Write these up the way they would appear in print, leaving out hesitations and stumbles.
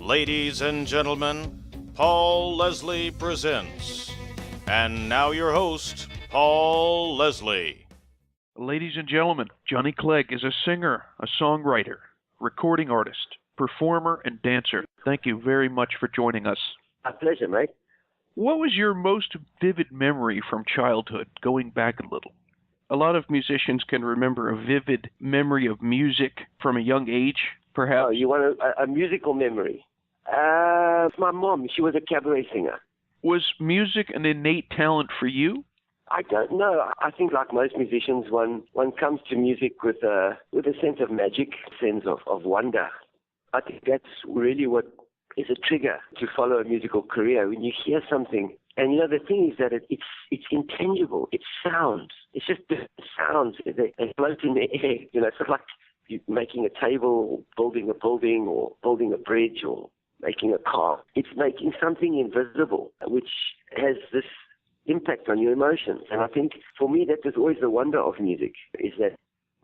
Ladies and gentlemen, Paul Leslie presents. And now your host, Paul Leslie. Ladies and gentlemen, Johnny Clegg is a singer, a songwriter, recording artist, performer, and dancer. Thank you very much for joining us. A pleasure, mate. What was your most vivid memory from childhood, going back a little? A lot of musicians can remember a vivid memory of music from a young age, perhaps. Oh, you want a musical memory? My mom, she was a cabaret singer. Was music an innate talent for you? I don't know. I think like most musicians, one comes to music with a sense of magic, sense of wonder. I think that's really what is a trigger to follow a musical career. When you hear something, and the thing is that it's intangible. It's sounds. It's just the sounds. They float in the air. It's sort of like you making a table, or building a building, or building a bridge, or making a car. It's making something invisible, which has this impact on your emotions. And I think for me, that was always the wonder of music, is that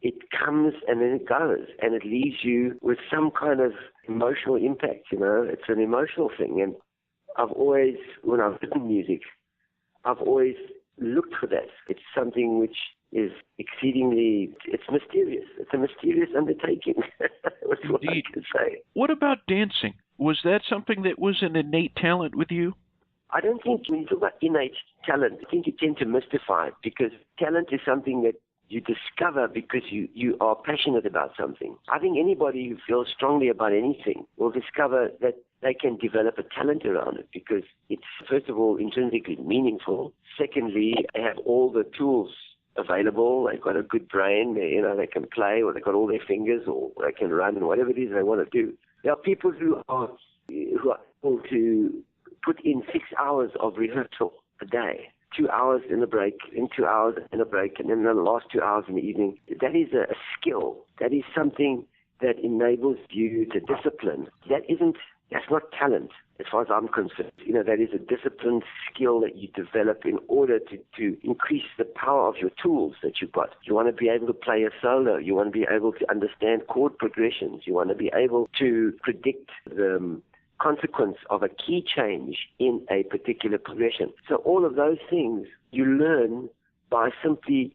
it comes and then it goes, and it leaves you with some kind of emotional impact. It's an emotional thing. And I've always, when I've written music, I've always looked for that. It's something which is exceedingly, it's mysterious. It's a mysterious undertaking. That's what I can say. What about dancing? Was that something that was an innate talent with you? I don't think when you talk about innate talent, I think you tend to mystify it, because talent is something that you discover because you are passionate about something. I think anybody who feels strongly about anything will discover that they can develop a talent around it, because it's, first of all, intrinsically meaningful. Secondly, they have all the tools available. They've got a good brain. They can play, or they've got all their fingers, or they can run, and whatever it is they want to do. There are people who are able to put in 6 hours of rehearsal a day, 2 hours in a break, and 2 hours in a break, and then the last 2 hours in the evening. That is a skill. That is something that enables you to discipline. That's not talent, as far as I'm concerned. That is a disciplined skill that you develop in order to increase the power of your tools that you've got. You want to be able to play a solo. You want to be able to understand chord progressions. You want to be able to predict the consequence of a key change in a particular progression. So all of those things you learn by simply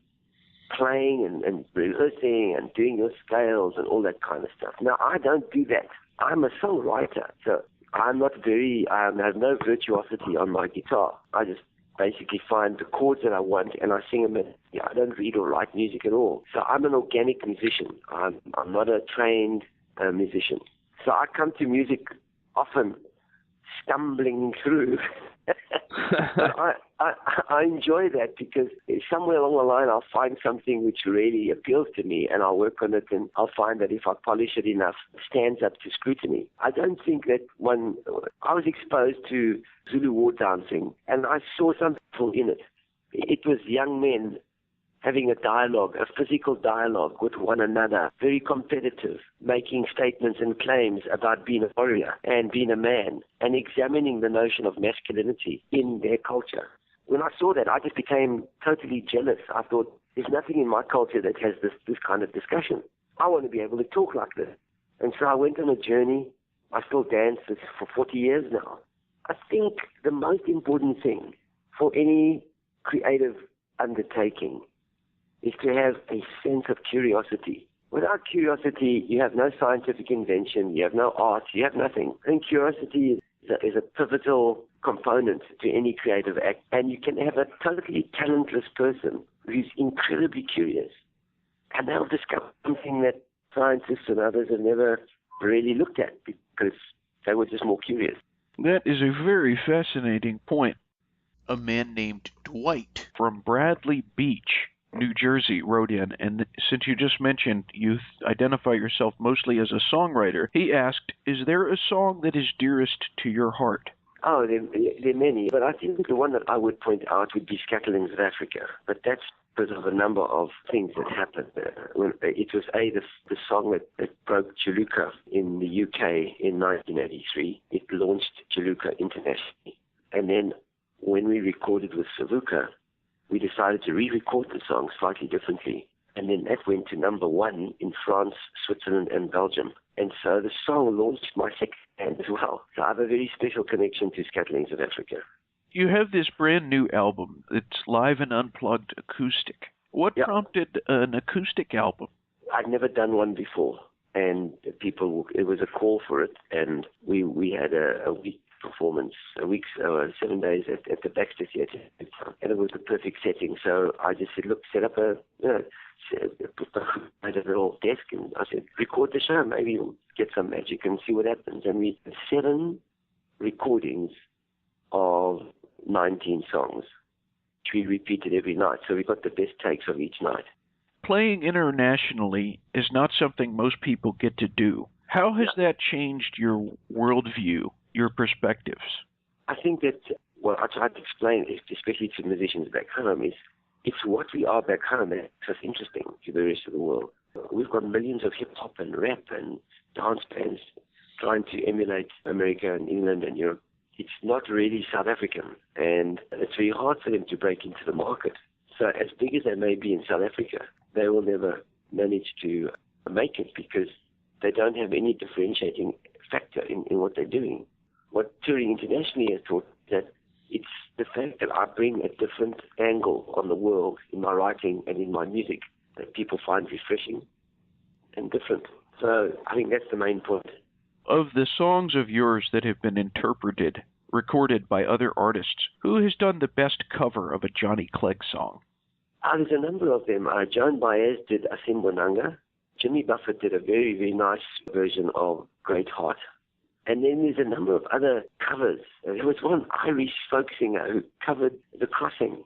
playing and rehearsing and doing your scales and all that kind of stuff. Now, I don't do that. I'm a songwriter, so I have no virtuosity on my guitar. I just basically find the chords that I want and I sing them. I don't read or write music at all. So I'm an organic musician. I'm not a trained musician. So I come to music often stumbling through. But I enjoy that, because somewhere along the line I'll find something which really appeals to me, and I'll work on it, and I'll find that if I polish it enough, it stands up to scrutiny. I don't think that I was exposed to Zulu war dancing, and I saw something in it. It was young men having a dialogue, a physical dialogue with one another, very competitive, making statements and claims about being a warrior and being a man, and examining the notion of masculinity in their culture. When I saw that, I just became totally jealous. I thought, there's nothing in my culture that has this kind of discussion. I want to be able to talk like this. And so I went on a journey. I still dance for 40 years now. I think the most important thing for any creative undertaking is to have a sense of curiosity. Without curiosity, you have no scientific invention, you have no art, you have nothing. I think curiosity is a pivotal component to any creative act, and you can have a totally talentless person who's incredibly curious, and they'll discover something that scientists and others have never really looked at, because they were just more curious. That is a very fascinating point. A man named Dwight from Bradley Beach, New Jersey, wrote in, and since you just mentioned you identify yourself mostly as a songwriter, he asked, is there a song that is dearest to your heart? Oh, there are many, but I think the one that I would point out would be Scatterlings of Africa, but that's because of a number of things that happened. It was the song that broke Jaluka in the UK in 1983. It launched Jaluka internationally, and then when we recorded with Savuka, we decided to re-record the song slightly differently. And then that went to number one in France, Switzerland, and Belgium. And so the song launched my second band as well. So I have a very special connection to Scatterlings of Africa. You have this brand new album. It's live and unplugged acoustic. What prompted an acoustic album? I'd never done one before, and it was a call for it, and we had a week performance, 7 days at the Baxter Theatre, and it was the perfect setting. So I just said, look, set up made a little desk, and I said, record the show, maybe you'll get some magic and see what happens. And we had 7 recordings of 19 songs, which we repeated every night. So we got the best takes of each night. Playing internationally is not something most people get to do. How has that changed your worldview, your perspectives? I think that what I try to explain, especially to musicians back home, is it's what we are back home that makes us interesting to the rest of the world. We've got millions of hip-hop and rap and dance bands trying to emulate America and England and Europe. It's not really South African, and it's very hard for them to break into the market. So as big as they may be in South Africa, they will never manage to make it because they don't have any differentiating factor in what they're doing. What touring internationally has taught that it's the fact that I bring a different angle on the world in my writing and in my music that people find refreshing and different. So I think that's the main point. Of the songs of yours that have been recorded by other artists, who has done the best cover of a Johnny Clegg song? There's a number of them. Joan Baez did Asimbonanga. Jimmy Buffett did a very, very nice version of Great Heart. And then there's a number of other covers. There was one Irish folk singer who covered The Crossing.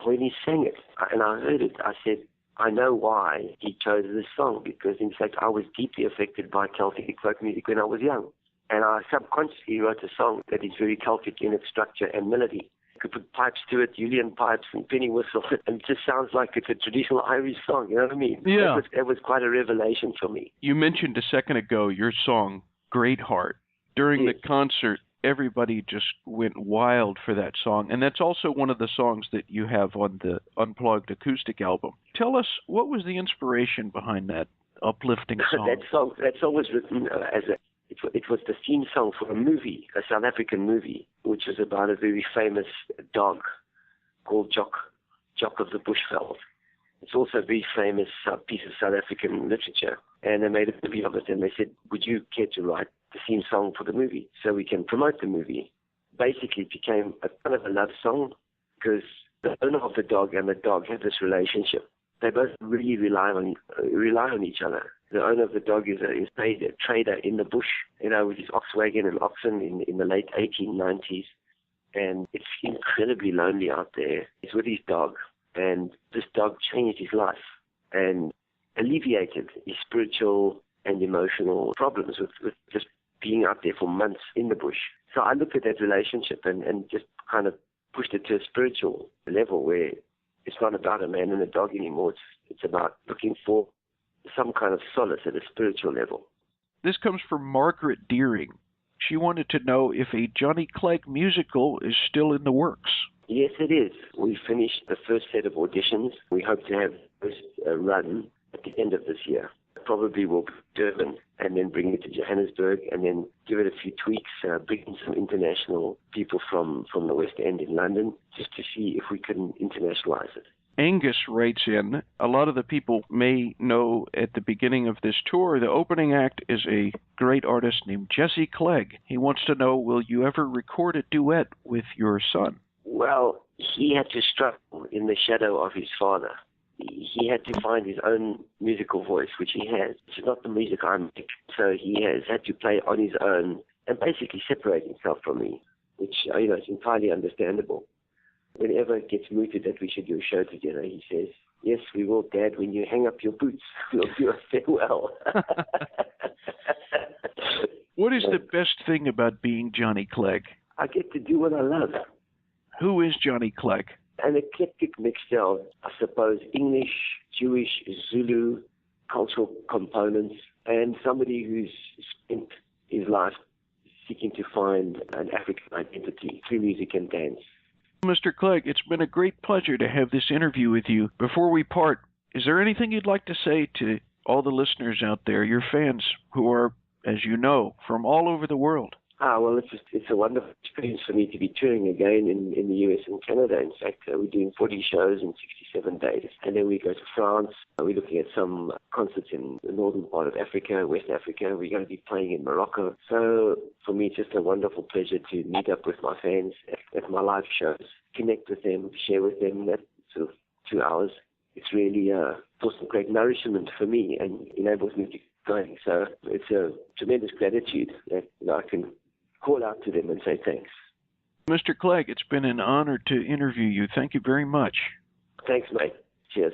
When he sang it, and I heard it, I said, I know why he chose this song, because in fact I was deeply affected by Celtic folk music when I was young. And I subconsciously wrote a song that is very Celtic in its structure and melody. You could put pipes to it, Julian pipes and penny whistle, and it just sounds like it's a traditional Irish song, you know what I mean? Yeah. It was quite a revelation for me. You mentioned a second ago your song, Great Heart. During the concert, everybody just went wild for that song, and that's also one of the songs that you have on the Unplugged acoustic album. Tell us, what was the inspiration behind that uplifting song? That song was written it was the theme song for a movie, a South African movie, which was about a very famous dog called Jock of the Bushveld. It's also a very famous piece of South African literature, and they made a movie of it, and they said, would you care to write the theme song for the movie so we can promote the movie? Basically, it became a kind of a love song because the owner of the dog and the dog have this relationship. They both really rely on each other. The owner of the dog is a trader in the bush, with his ox wagon and oxen in the late 1890s. And it's incredibly lonely out there. He's with his dog, and this dog changed his life and alleviated his spiritual and emotional problems with just being out there for months in the bush. So I looked at that relationship and just kind of pushed it to a spiritual level where it's not about a man and a dog anymore. It's about looking for some kind of solace at a spiritual level. This comes from Margaret Deering. She wanted to know if a Johnny Clegg musical is still in the works. Yes, it is. We finished the first set of auditions. We hope to have the first run at the end of this year. Probably will be Durban and then bring it to Johannesburg and then give it a few tweaks, bring in some international people from the West End in London just to see if we can internationalize it. Angus writes in, a lot of the people may know at the beginning of this tour, the opening act is a great artist named Jesse Clegg. He wants to know, will you ever record a duet with your son? Well, he had to struggle in the shadow of his father. He had to find his own musical voice, which he has. It's not the music I make. So he has had to play on his own and basically separate himself from me, which, is entirely understandable. Whenever it gets mooted that we should do a show together, he says, yes, we will, Dad, when you hang up your boots, we'll do a farewell. What is the best thing about being Johnny Clegg? I get to do what I love. Who is Johnny Clegg? An eclectic mixture of, I suppose, English, Jewish, Zulu, cultural components, and somebody who's spent his life seeking to find an African identity through music and dance. Mr. Clegg, it's been a great pleasure to have this interview with you. Before we part, is there anything you'd like to say to all the listeners out there, your fans who are as you know, from all over the world. Well, it's a wonderful experience for me to be touring again in the US and Canada. In fact, we're doing 40 shows in 67 days. And then we go to France. We're looking at some concerts in the northern part of Africa, West Africa. We're going to be playing in Morocco. So for me, it's just a wonderful pleasure to meet up with my fans at my live shows, connect with them, share with them that sort of 2 hours. It's really for some great nourishment for me and enables me to keep going. So it's a tremendous gratitude that I can call out to them and say thanks. Mr. Clegg, it's been an honor to interview you. Thank you very much. Thanks, mate. Cheers.